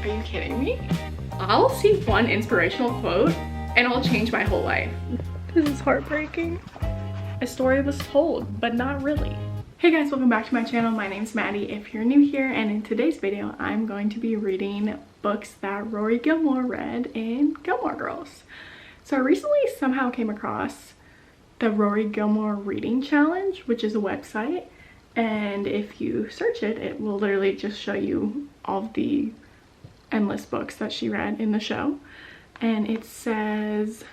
Are you kidding me? I'll see one inspirational quote and I'll change my whole life. This is heartbreaking. A story was told, but not really. Hey guys, welcome back to my channel. My name's Maddie if you're new here, and in today's video I'm going to be reading books that Rory Gilmore read in Gilmore Girls. So I recently somehow came across the Rory Gilmore Reading Challenge, which is a website, and if you search it, it will literally just show you all of the endless books that she read in the show. And it says,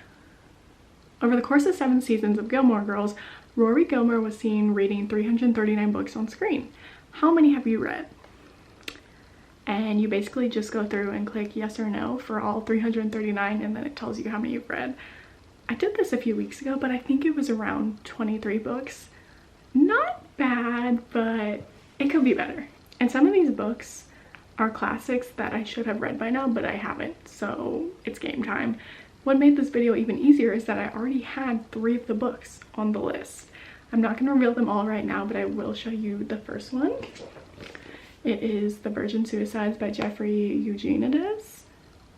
over the course of 7 seasons of Gilmore Girls, Rory Gilmore was seen reading 339 books on screen. How many have you read? And you basically just go through and click yes or no for all 339, and then it tells you how many you've read. I did this a few weeks ago, but I think it was around 23 books. Not bad, but it could be better. And some of these books are classics that I should have read by now, but I haven't, so it's game time. What made this video even easier is that I already had 3 of the books on the list. I'm not going to reveal them all right now, but I will show you the first one. It is The Virgin Suicides by Jeffrey Eugenides.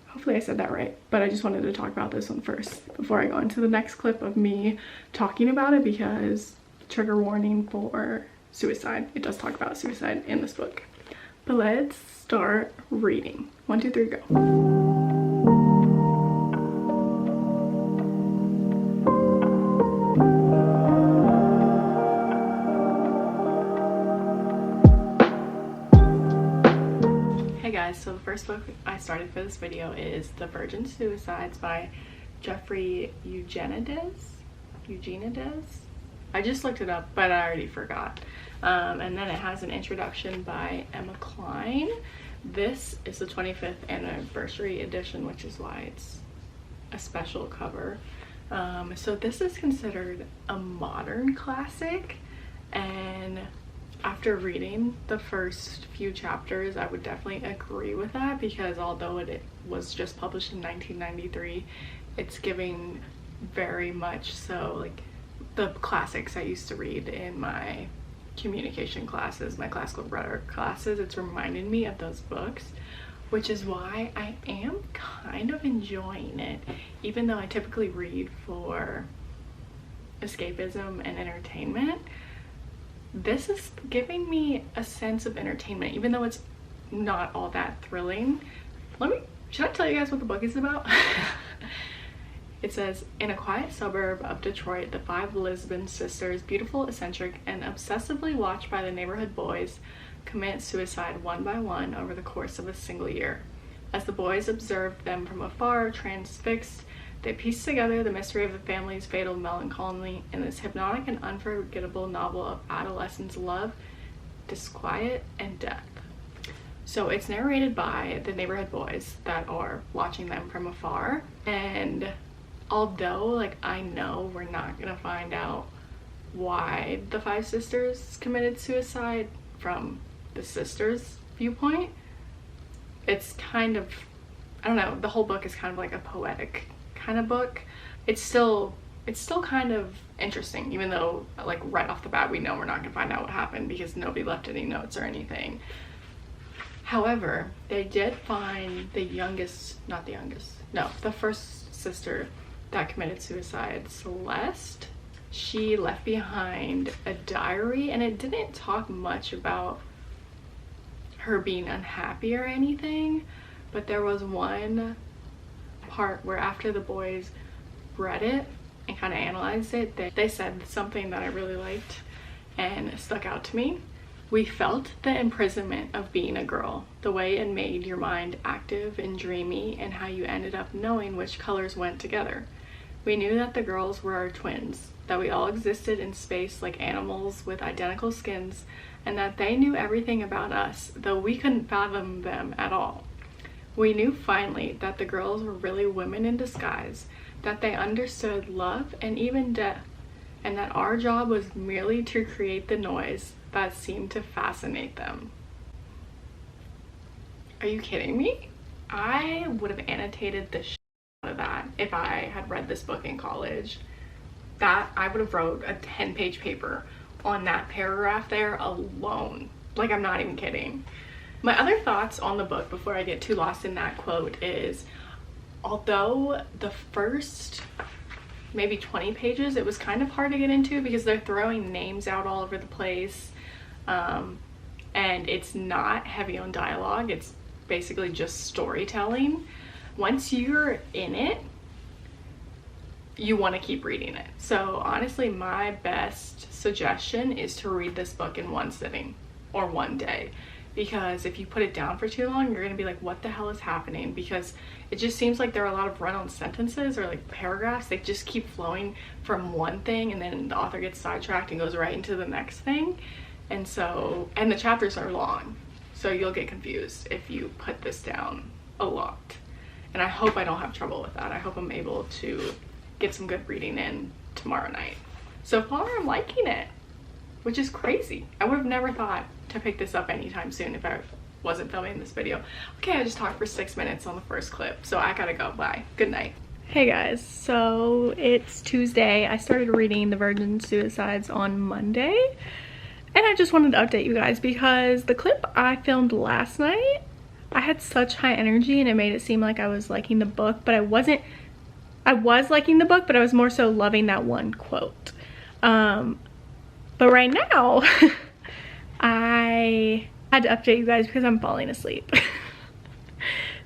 Hopefully I said that right, but I just wanted to talk about this one first before I go into the next clip of me talking about it, because trigger warning for suicide. It does talk about suicide in this book. But let's start reading. 1, 2, 3, go. So the first book I started for this video is The Virgin Suicides by Jeffrey Eugenides. I just looked it up, but I already forgot. And then it has an introduction by Emma Klein. This is the 25th anniversary edition, which is why it's a special cover. So this is considered a modern classic, and after reading the first few chapters, I would definitely agree with that, because although it was just published in 1993, it's giving very much so like the classics I used to read in my communication classes, my classical rhetoric classes. It's reminded me of those books, which is why I am kind of enjoying it, even though I typically read for escapism and entertainment. This is giving me a sense of entertainment, even though it's not all that thrilling. Should I tell you guys what the book is about? It says, in a quiet suburb of Detroit, the 5 Lisbon sisters, beautiful, eccentric, and obsessively watched by the neighborhood boys, commit suicide one by one over the course of a single year. As the boys observed them from afar, transfixed, they piece together the mystery of the family's fatal melancholy in this hypnotic and unforgettable novel of adolescence, love, disquiet, and death. So it's narrated by the neighborhood boys that are watching them from afar, and although like I know we're not gonna find out why the 5 sisters committed suicide from the sisters' viewpoint, it's kind of, I don't know, the whole book is kind of like a poetic kind of book. It's still kind of interesting, even though like right off the bat we know we're not gonna find out what happened because nobody left any notes or anything. However, they did find the first sister that committed suicide, Celeste. She left behind a diary, and it didn't talk much about her being unhappy or anything, but there was one part where after the boys read it and kind of analyzed it, they said something that I really liked and stuck out to me. We felt the imprisonment of being a girl, the way it made your mind active and dreamy, and how you ended up knowing which colors went together. We knew that the girls were our twins, that we all existed in space like animals with identical skins, and that they knew everything about us, though we couldn't fathom them at all. We knew finally that the girls were really women in disguise, that they understood love and even death, and that our job was merely to create the noise that seemed to fascinate them. Are you kidding me? I would have annotated the shit out of that if I had read this book in college. That I would have wrote a 10-page paper on that paragraph there alone. Like, I'm not even kidding. My other thoughts on the book before I get too lost in that quote is, although the first maybe 20 pages it was kind of hard to get into because they're throwing names out all over the place, and it's not heavy on dialogue, it's basically just storytelling. Once you're in it, you want to keep reading it. So honestly, my best suggestion is to read this book in one sitting or one day, because if you put it down for too long, you're gonna be like, what the hell is happening? Because it just seems like there are a lot of run-on sentences or like paragraphs. They just keep flowing from one thing, and then the author gets sidetracked and goes right into the next thing. And so, and the chapters are long, so you'll get confused if you put this down a lot. And I hope I don't have trouble with that. I hope I'm able to get some good reading in tomorrow night. So far, I'm liking it, which is crazy. I would have never thought to pick this up anytime soon if I wasn't filming this video. Okay, I just talked for 6 minutes on the first clip, so I gotta go. Bye. Good night. Hey guys, so it's Tuesday. I started reading The Virgin Suicides on Monday, and I just wanted to update you guys because the clip I filmed last night, I had such high energy and it made it seem like I was liking the book, but I wasn't. I was liking the book, but I was more so loving that one quote. But right now, I had to update you guys because I'm falling asleep.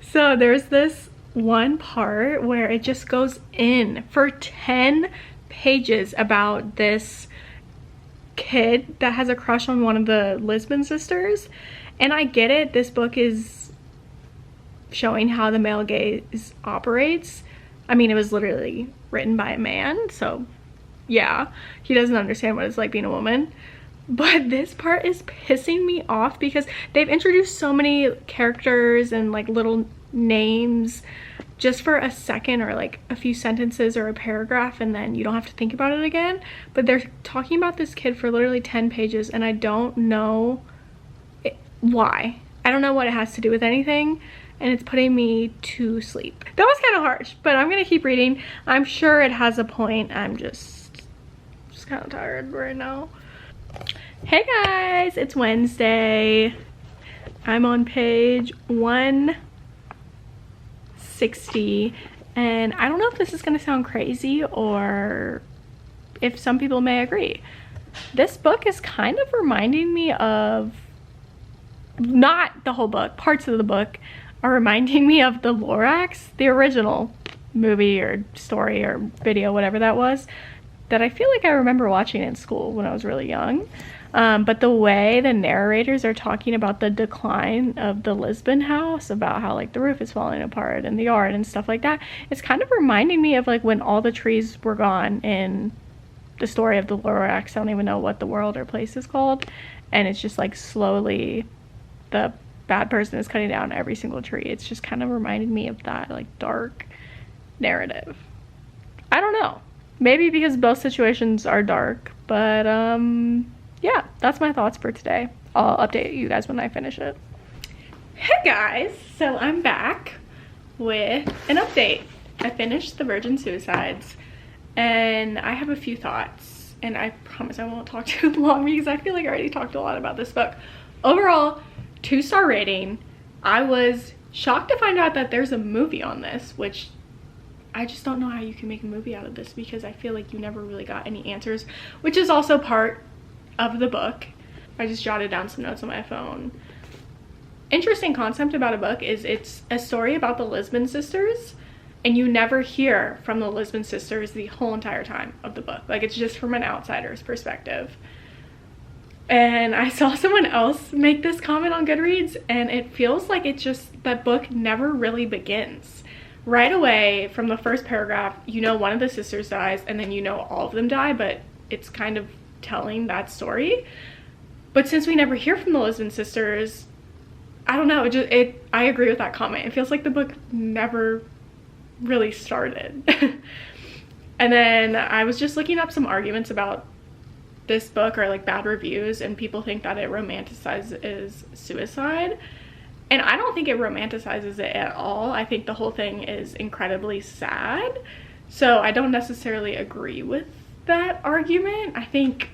So there's this one part where it just goes in for 10 pages about this kid that has a crush on one of the Lisbon sisters. And I get it, this book is showing how the male gaze operates. I mean, it was literally written by a man, so yeah, he doesn't understand what it's like being a woman. But this part is pissing me off because they've introduced so many characters and like little names just for a second or like a few sentences or a paragraph, and then you don't have to think about it again. But they're talking about this kid for literally 10 pages and I don't know why. I don't know what it has to do with anything, and it's putting me to sleep. That was kind of harsh, but I'm gonna keep reading. I'm sure it has a point. I'm just kind of tired right now. Hey guys, it's Wednesday. I'm on page 160, and I don't know if this is gonna sound crazy or if some people may agree. This book is kind of reminding me of, not the whole book, parts of the book are reminding me of the Lorax, the original movie or story or video, whatever that was, that I feel like I remember watching in school when I was really young. But the way the narrators are talking about the decline of the Lisbon house, about how like the roof is falling apart and the yard and stuff like that, it's kind of reminding me of like when all the trees were gone in the story of the Lorax. I don't even know what the world or place is called, and it's just like slowly the bad person is cutting down every single tree. It's just kind of reminded me of that like dark narrative. I don't know, maybe because both situations are dark, but yeah, that's my thoughts for today. I'll update you guys when I finish it. Hey guys, so I'm back with an update. I finished The Virgin Suicides and I have a few thoughts, and I promise I won't talk too long because I feel like I already talked a lot about this book. Overall, 2-star rating. I was shocked to find out that there's a movie on this, which I just don't know how you can make a movie out of this because I feel like you never really got any answers, which is also part of the book. I just jotted down some notes on my phone. Interesting concept about a book is it's a story about the Lisbon sisters, and you never hear from the Lisbon sisters the whole entire time of the book. Like, it's just from an outsider's perspective. And I saw someone else make this comment on Goodreads, and it feels like it just, that book never really begins. Right away, from the first paragraph, you know one of the sisters dies, and then you know all of them die, but it's kind of telling that story. But since we never hear from the Lisbon sisters, I don't know, I agree with that comment. It feels like the book never really started. And then I was just looking up some arguments about this book, or like bad reviews, and people think that it romanticizes suicide, and I don't think it romanticizes it at all. I think the whole thing is incredibly sad, so I don't necessarily agree with that argument. I think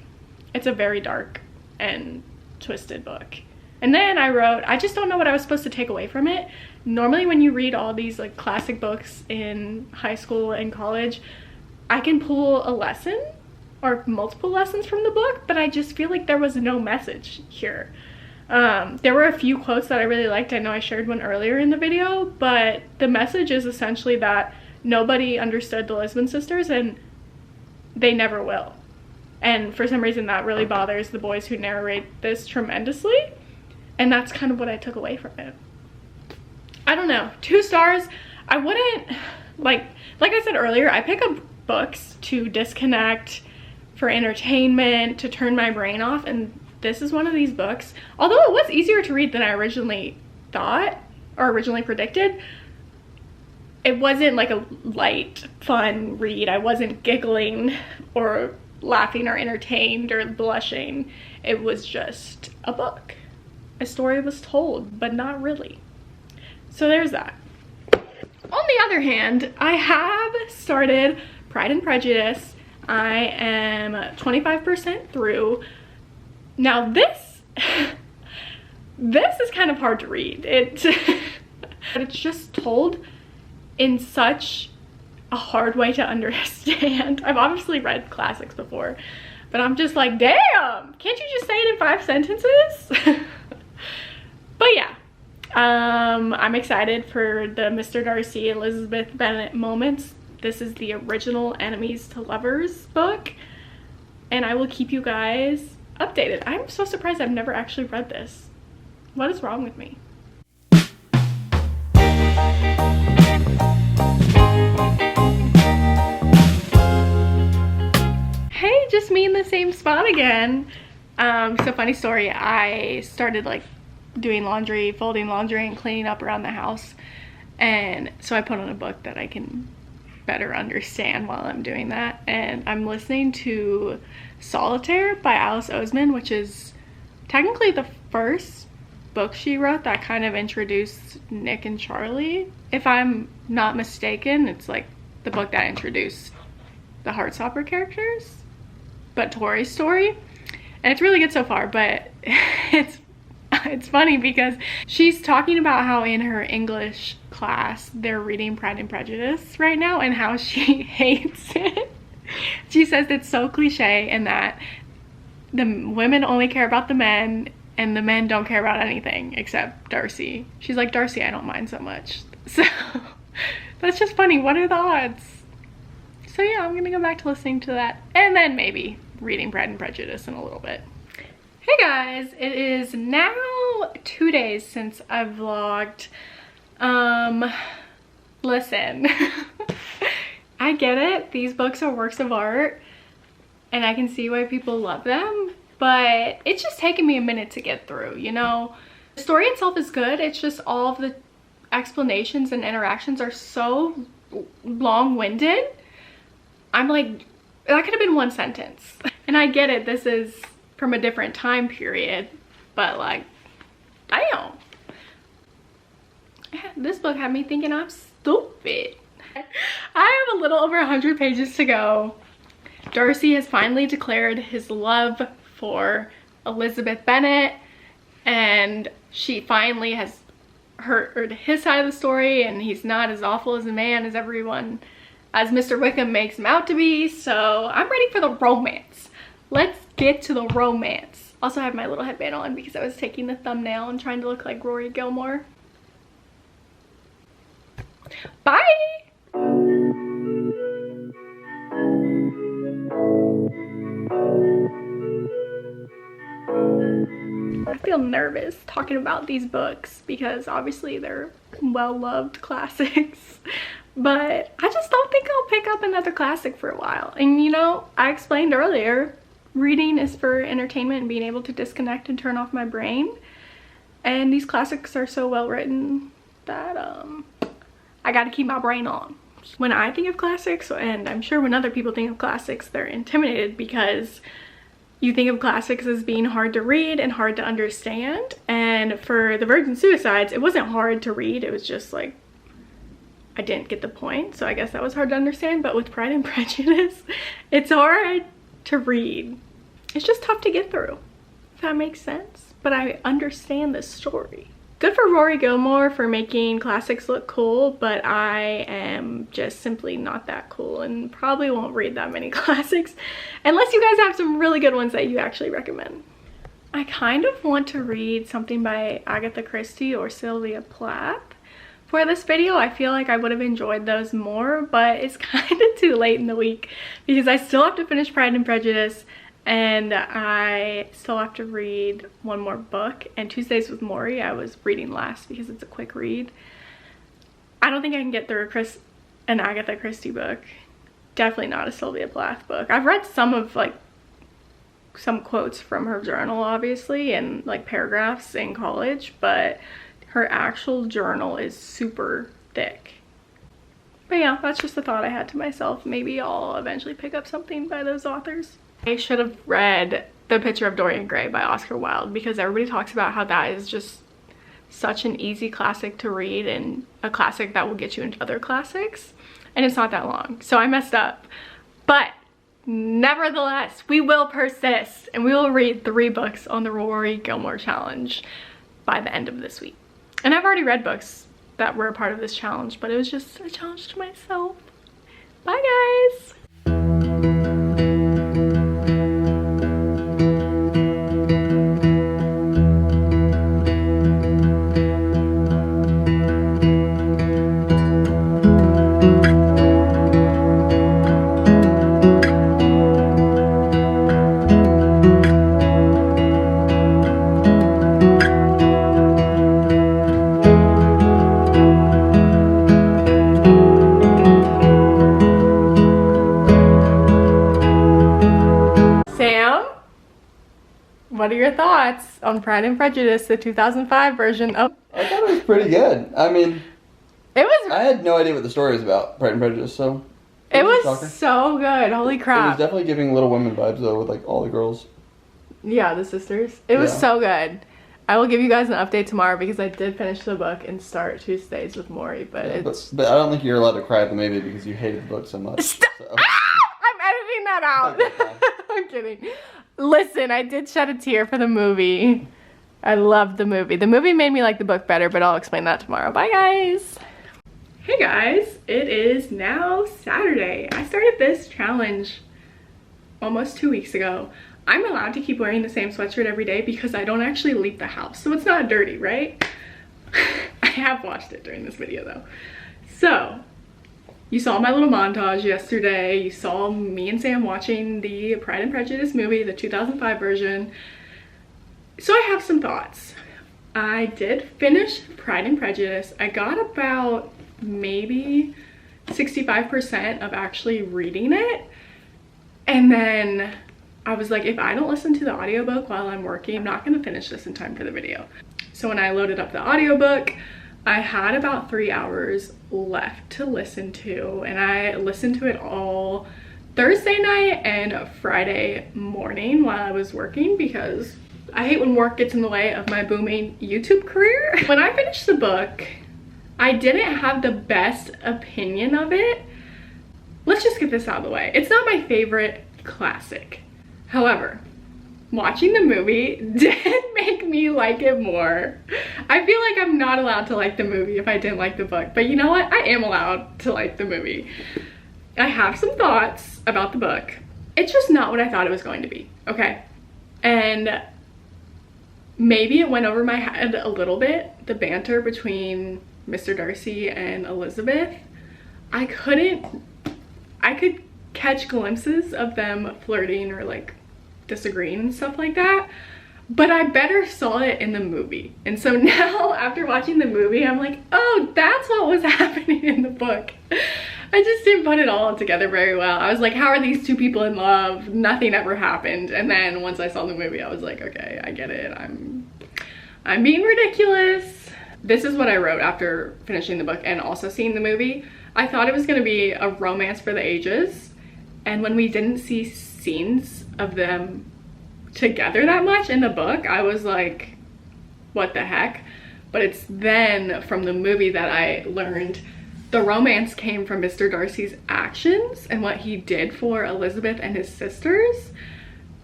it's a very dark and twisted book, And then I just don't know what I was supposed to take away from it. Normally when you read all these like classic books in high school and college, I can pull a lesson or multiple lessons from the book, but I just feel like there was no message here. There were a few quotes that I really liked. I know I shared one earlier in the video, but the message is essentially that nobody understood the Lisbon sisters and they never will. And for some reason that really bothers the boys who narrate this tremendously. And that's kind of what I took away from it. I don't know, 2 stars. I wouldn't, like I said earlier, I pick up books to disconnect, for entertainment, to turn my brain off, and this is one of these books. Although it was easier to read than I originally thought or originally predicted, it wasn't like a light, fun read. I wasn't giggling or laughing or entertained or blushing. It was just a book. A story was told, but not really. So there's that. On the other hand, I have started Pride and Prejudice. I am 25% through. Now this is kind of hard to read. It's just told in such a hard way to understand. I've obviously read classics before, but I'm just like, damn, can't you just say it in 5 sentences? But yeah, I'm excited for the Mr. Darcy Elizabeth Bennet moments. This is the original Enemies to Lovers book, and I will keep you guys updated. I'm so surprised I've never actually read this. What is wrong with me? Hey, just me in the same spot again. So funny story, I started like doing laundry, folding laundry and cleaning up around the house, and so I put on a book that I can better understand while I'm doing that, and I'm listening to Solitaire by Alice Oseman, which is technically the first book she wrote that kind of introduced Nick and Charlie. If I'm not mistaken, it's like the book that introduced the Heartstopper characters, but Tori's story, and it's really good so far. But it's funny because she's talking about how in her English class they're reading Pride and Prejudice right now and how she hates it. She says it's so cliche and that the women only care about the men and the men don't care about anything except Darcy. She's like, Darcy, I don't mind so much. So that's just funny. What are the odds? So yeah, I'm gonna go back to listening to that and then maybe reading Pride and Prejudice in a little bit. Hey guys, it is now 2 days since I vlogged. Listen, I get it. These books are works of art and I can see why people love them, but it's just taken me a minute to get through, you know? The story itself is good. It's just all of the explanations and interactions are so long-winded. I'm like, that could have been 1 sentence. And I get it, this is from a different time period, but like, damn. This book had me thinking I'm stupid. I have a little over 100 pages to go. Darcy has finally declared his love for Elizabeth Bennet, and she finally has heard his side of the story, and he's not as awful as a man as as Mr. Wickham makes him out to be. So I'm ready for the romance. Let's get to the romance. Also, I have my little headband on because I was taking the thumbnail and trying to look like Rory Gilmore. Bye! I feel nervous talking about these books because obviously they're well-loved classics, but I just don't think I'll pick up another classic for a while. And you know, I explained earlier, reading is for entertainment and being able to disconnect and turn off my brain, and these classics are so well written that I gotta keep my brain on. When I think of classics, and I'm sure when other people think of classics, they're intimidated because you think of classics as being hard to read and hard to understand. And for The Virgin Suicides, it wasn't hard to read, it was just like I didn't get the point, so I guess that was hard to understand. But with Pride and Prejudice, it's hard to read. It's just tough to get through, if that makes sense. but I understand the story. Good for Rory Gilmore for making classics look cool, but I am just simply not that cool and probably won't read that many classics unless you guys have some really good ones that you actually recommend. I kind of want to read something by Agatha Christie or Sylvia Plath for this video. I feel like I would have enjoyed those more, but it's kind of too late in the week because I still have to finish Pride and Prejudice and I still have to read one more book, and Tuesdays with Morrie I was reading last because it's a quick read. I don't think I can get through an Agatha Christie book. Definitely not a Sylvia Plath book. I've read some of like some quotes from her journal obviously and like paragraphs in college, but her actual journal is super thick. But yeah, that's just a thought I had to myself. Maybe I'll eventually pick up something by those authors. I should have read The Picture of Dorian Gray by Oscar Wilde because everybody talks about how that is just such an easy classic to read and a classic that will get you into other classics, and it's not that long, so I messed up. But nevertheless, we will persist and we will read 3 books on the Rory Gilmore challenge by the end of this week. And I've already read books that were a part of this challenge, but it was just a challenge to myself. Bye guys! What are your thoughts on Pride and Prejudice, the 2005 version of... I thought it was pretty good. I mean, I had no idea what the story was about, Pride and Prejudice, so... It was so good, holy crap. It was definitely giving Little Women vibes, though, with, like, all the girls. Yeah, the sisters. It was so good. I will give you guys an update tomorrow because I did finish the book and start Tuesdays with Morrie, but it's... But I don't think you're allowed to cry at the movie because you hated the book so much. Stop! So. I'm editing that out. Okay. I'm kidding. Listen, I did shed a tear for the movie. I loved the movie. The movie made me like the book better, but I'll explain that tomorrow. Bye, guys. Hey, guys. It is now Saturday. I started this challenge almost 2 weeks ago. I'm allowed to keep wearing the same sweatshirt every day because I don't actually leave the house, so it's not dirty, right? I have washed it during this video, though. So... you saw my little montage yesterday. You saw me and Sam watching the Pride and Prejudice movie, the 2005 version. So I have some thoughts. I did finish Pride and Prejudice. I got about maybe 65% of actually reading it. And then I was like, if I don't listen to the audiobook while I'm working, I'm not gonna finish this in time for the video. So when I loaded up the audiobook, I had about 3 hours left to listen to, and I listened to it all Thursday night and Friday morning while I was working because I hate when work gets in the way of my booming YouTube career. When I finished the book, I didn't have the best opinion of it. Let's just get this out of the way. It's not my favorite classic. However, watching the movie did make me like it more. I feel like I'm not allowed to like the movie if I didn't like the book, but you know what? I am allowed to like the movie. I have some thoughts about the book. It's just not what I thought it was going to be, okay? And maybe it went over my head a little bit, the banter between Mr. Darcy and Elizabeth. I could catch glimpses of them flirting or like disagreeing and stuff like that, but I better saw it in the movie. And so now after watching the movie, I'm like, oh, that's what was happening in the book. I just didn't put it all together very well. I was like, how are these two people in love? Nothing ever happened. And then once I saw the movie, I was like, okay, I get it. I'm being ridiculous. This is what I wrote after finishing the book and also seeing the movie. I thought it was gonna be a romance for the ages. And when we didn't see scenes of them together that much in the book, I was like, what the heck? But it's then from the movie that I learned the romance came from Mr. Darcy's actions and what he did for Elizabeth and his sisters,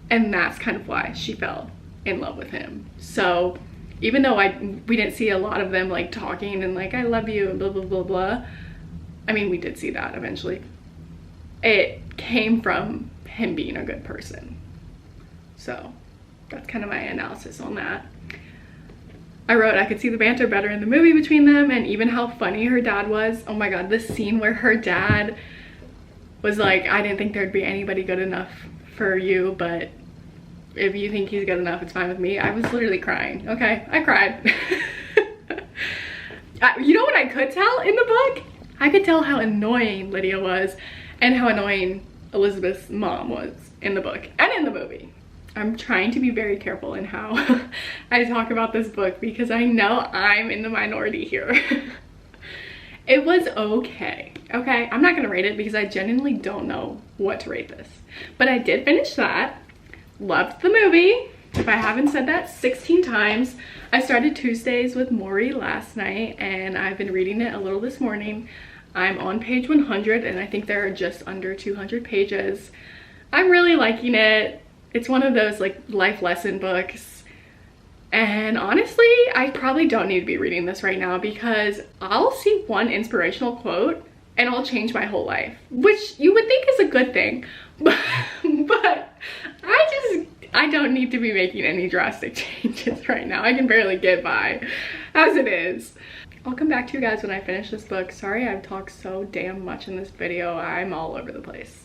and that's kind of why she fell in love with him. So even though we didn't see a lot of them like talking and like I love you and blah blah blah blah, I mean we did see that eventually, it came from him being a good person. So that's kind of my analysis on that. I wrote, I could see the banter better in the movie between them, and even how funny her dad was. Oh my god, this scene where her dad was like, I didn't think there'd be anybody good enough for you, but if you think he's good enough, it's fine with me. I was literally crying. Okay, I cried. You know what I could tell in the book? I could tell how annoying Lydia was and how annoying Elizabeth's mom was in the book and in the movie. I'm trying to be very careful in how I talk about this book because I know I'm in the minority here. It was okay, okay? I'm not gonna rate it because I genuinely don't know what to rate this. But I did finish that. Loved the movie. If I haven't said that 16 times. I started Tuesdays with Morrie last night and I've been reading it a little this morning. I'm on page 100 and I think there are just under 200 pages. I'm really liking it. It's one of those like life lesson books. And honestly, I probably don't need to be reading this right now because I'll see one inspirational quote and I'll change my whole life, which you would think is a good thing. But I don't need to be making any drastic changes right now. I can barely get by as it is. I'll come back to you guys when I finish this book. Sorry I've talked so damn much in this video. I'm all over the place.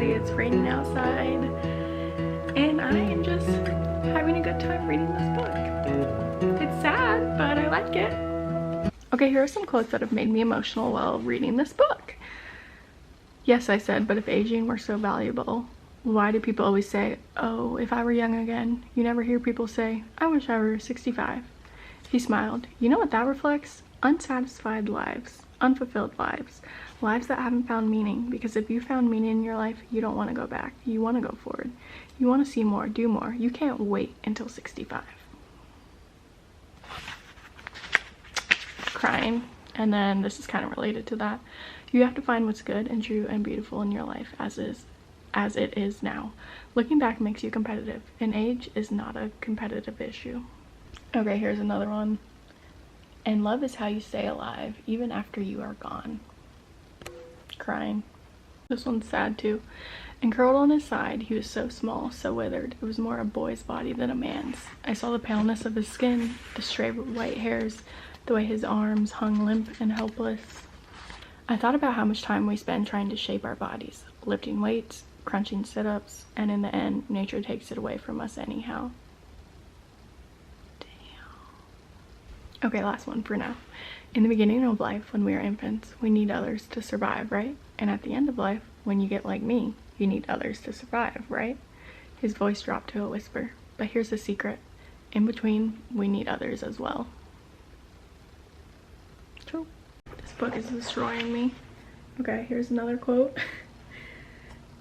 It's raining outside and I am just having a good time reading this book. It's sad, but I like it. Okay, here are some quotes that have made me emotional while reading this book. Yes, I said, but if aging were so valuable, why do people always say, oh, if I were young again? You never hear people say, I wish I were 65. He smiled. You know what that reflects? Unsatisfied lives, unfulfilled lives. Lives that haven't found meaning, because if you found meaning in your life, you don't want to go back. You want to go forward. You want to see more, do more. You can't wait until 65. Crying. And then this is kind of related to that. You have to find what's good and true and beautiful in your life as it is now. Looking back makes you competitive, and age is not a competitive issue. Okay, here's another one. And love is how you stay alive, even after you are gone. Crying. This one's sad too. And curled on his side, he was so small, so withered. It was more a boy's body than a man's. I saw the paleness of his skin, the straight white hairs, the way his arms hung limp and helpless. I thought about how much time we spend trying to shape our bodies, lifting weights, crunching sit-ups, and in the end, nature takes it away from us anyhow. Damn. Okay, last one for now. In the beginning of life, when we are infants, we need others to survive, right? And at the end of life, when you get like me, you need others to survive, right? His voice dropped to a whisper. But here's the secret. In between, we need others as well. True. This book is destroying me. Okay, here's another quote.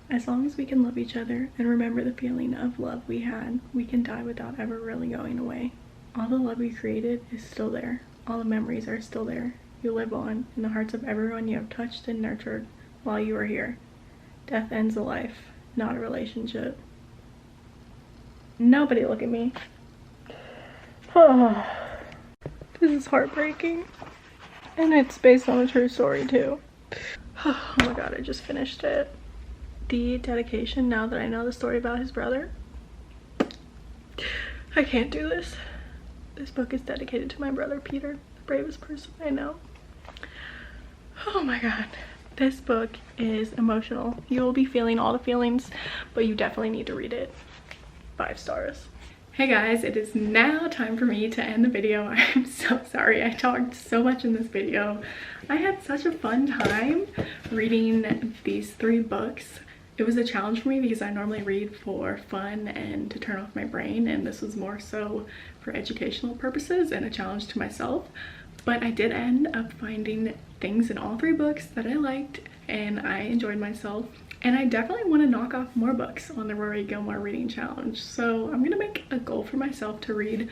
As long as we can love each other and remember the feeling of love we had, we can die without ever really going away. All the love we created is still there. All the memories are still there. You live on in the hearts of everyone you have touched and nurtured while you are here. Death ends a life, not a relationship. Nobody look at me. Oh, this is heartbreaking. And it's based on a true story too. Oh my god, I just finished it. The dedication, now that I know the story about his brother. I can't do this. This book is dedicated to my brother Peter, the bravest person I know. Oh my god. This book is emotional. You will be feeling all the feelings, but you definitely need to read it. 5 stars. Hey guys, it is now time for me to end the video. I'm so sorry I talked so much in this video. I had such a fun time reading these 3 books. It was a challenge for me because I normally read for fun and to turn off my brain, and this was more so for educational purposes and a challenge to myself. But I did end up finding things in all 3 books that I liked and I enjoyed myself. And I definitely want to knock off more books on the Rory Gilmore reading challenge. So I'm gonna make a goal for myself to read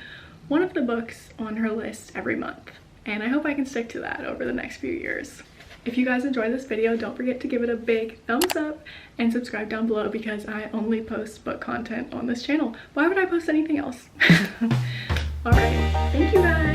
one of the books on her list every month. And I hope I can stick to that over the next few years. If you guys enjoyed this video, don't forget to give it a big thumbs up and subscribe down below because I only post book content on this channel. Why would I post anything else? All right, thank you guys.